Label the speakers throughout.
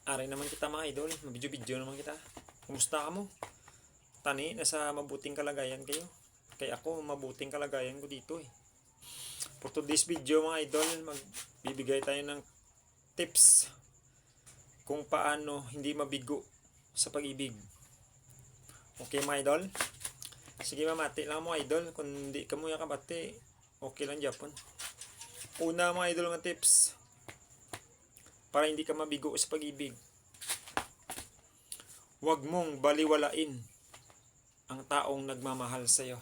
Speaker 1: Aray naman kita mga idol, mabidyo-bidyo naman kita. Kumusta ka mo? Tani, nasa mabuting kalagayan kayo. Kaya ako, mabuting kalagayan ko dito eh. For today's video mga idol, magbibigay tayo ng tips kung paano hindi mabigo sa pag-ibig. Okay mga idol? Sige mamati lang mo idol, kung hindi ka mo yakabati, okay lang Japon. Una mga idol nga tips, para hindi ka mabigo sa pag-ibig. Huwag mong baliwalain ang taong nagmamahal sa iyo.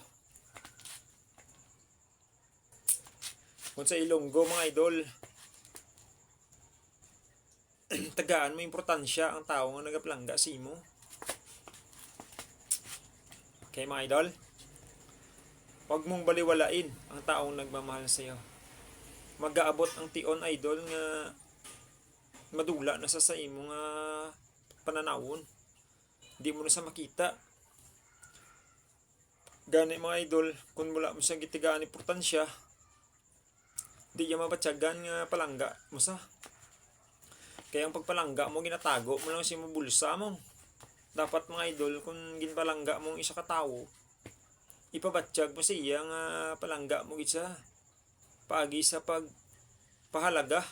Speaker 1: Kung sa Ilonggo mga idol, tagaan mo importansya ang taong nagaplangga sa imo. Okay mga idol? Huwag mong baliwalain ang taong nagmamahal sa iyo. Mag-aabot ang tion idol nga madula na sa imo nga pananawon. Di mo na sa makita. Gani mga idol, kung mula mo sa gitigaan importansya, di niya mabatyagan nga palangga mo sa. Kaya ang pagpalangga mo, ginatago mo lang si mabulsa mo. Dapat mga idol, kung ginpalangga mong isa katao, ipabatsyag mo siya nga palangga mo isa. Paagi sa pagpahalaga.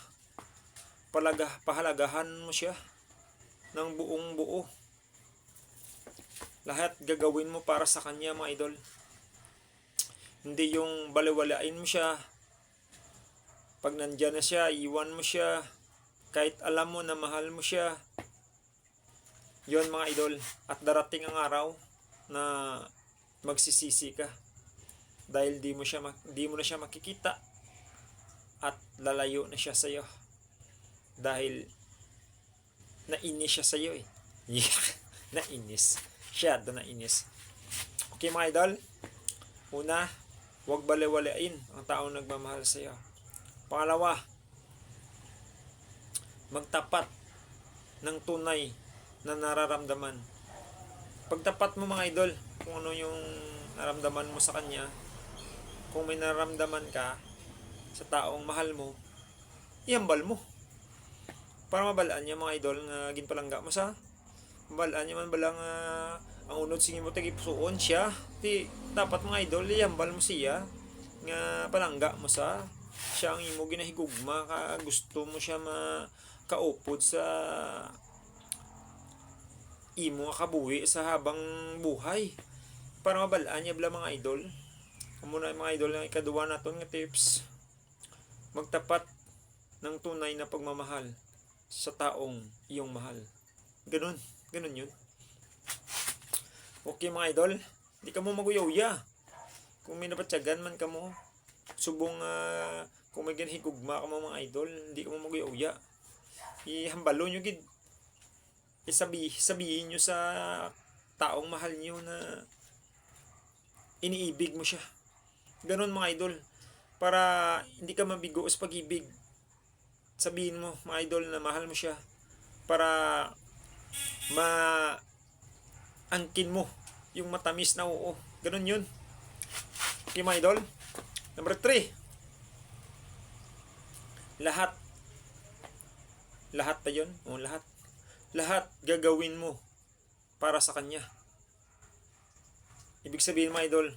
Speaker 1: Pahalagahan mo siya ng buong buo. Lahat gagawin mo para sa kanya mga idol. Hindi yung baliwalain mo siya. Pag nandyan na siya, iwan mo siya. Kahit alam mo na mahal mo siya. Yon mga idol. At darating ang araw na magsisisi ka. Dahil di mo na siya makikita. At lalayo na siya sa iyo. Dahil nainis siya sa iyo eh. Nainis. Siyado nainis. Okay mga idol. Una, huwag baliwalain ang taong nagmamahal sa iyo. Pangalawa, magtapat ng tunay na nararamdaman. Pagtapat mo mga idol, kung ano yung naramdaman mo sa kanya, kung may nararamdaman ka sa taong mahal mo, iambal mo. Para mabalaan niya mga idol nga ginpalangga mo sa. Mabalaan niya man balang ang unod sige mo tagipusoon siya. Di dapat mga idol iambal mo siya nga palangga mo sa. Siya ang imo ginahigugma ka gusto mo siya makaupod sa imo nga kabuhi sa habang buhay. Para mabalaan niya bala mga idol. Amo na mga idol nga ikaduwa naton nga tips. Magtapat ng tunay na pagmamahal sa taong iyong mahal. Ganun yun. Okay mga idol, di ka mo maguyawya. Kung may napatsyagan man ka mo, subong kung may ganhigugma ka mo mga idol, di ka mo maguyawya. Ihambalo nyo gid. Sabihin nyo sa taong mahal nyo na iniibig mo siya. Ganun mga idol. Para hindi ka mabigo sa pag-ibig. Sabihin mo mga idol na mahal mo siya. Para angkin mo yung matamis na oo. Ganun yun. Okay mga idol. Number 3. Lahat pa yun. O lahat gagawin mo para sa kanya. Ibig sabihin mga idol,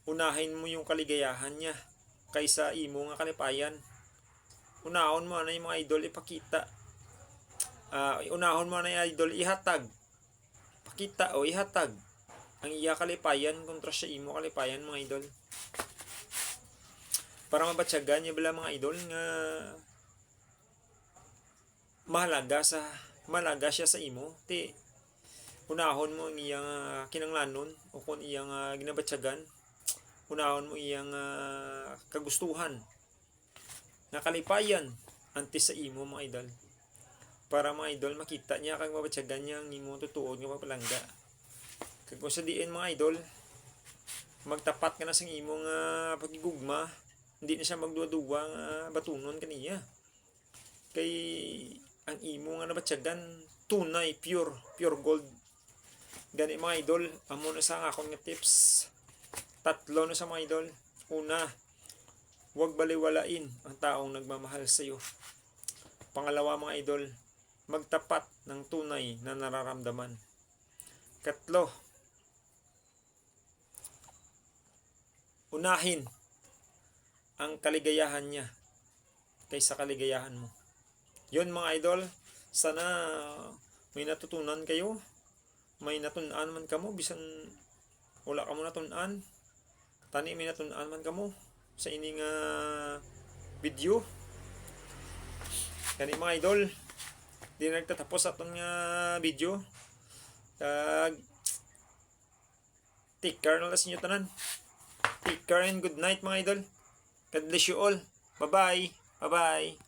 Speaker 1: unahin mo yung kaligayahan niya kaysa imo nga kalipayan. Unahon mo na yung mga idol ipakita. Unahon mo na yung idol ihatag. Pakita o ihatag ang iya kalipayan kontra sa imo kalipayan mga idol. Para mabatyagan niya bala mga idol nga mahalaga siya sa imo. Ti unahon mo ang iyang kinanglanon o kung iyang ginabatyagan. Unahon mo iyang kagustuhan na kalipayan antes sa imo mga idol. Para mga idol makita niya kang mabatyagan niya ang imo tutuod nga papalangga. Kag kung sa diin mga idol, magtapat ka na sa imong pagigugma, hindi na siya magduwa-duwa nga batunon kaniya. Kay ang imo nga nabatyagan tunay, pure gold. Gani mga idol, amo na sa akong nga tips. 3 na sa mga idol. Una, huwag baliwalain ang taong nagmamahal sa iyo. Pangalawa mga idol, magtapat ng tunay na nararamdaman. Katlo, unahin ang kaligayahan niya kaysa kaligayahan mo. Yun mga idol, sana may natutunan kayo, may natunan man kamo, bisan wala ka mo natunan, tani may natunan man kamo sa ining video. Kani mga idol, di na nagtatapos atong video. Take care na lang sa inyo tanan. Take care and good night mga idol. God bless you all. Bye-bye. Bye-bye.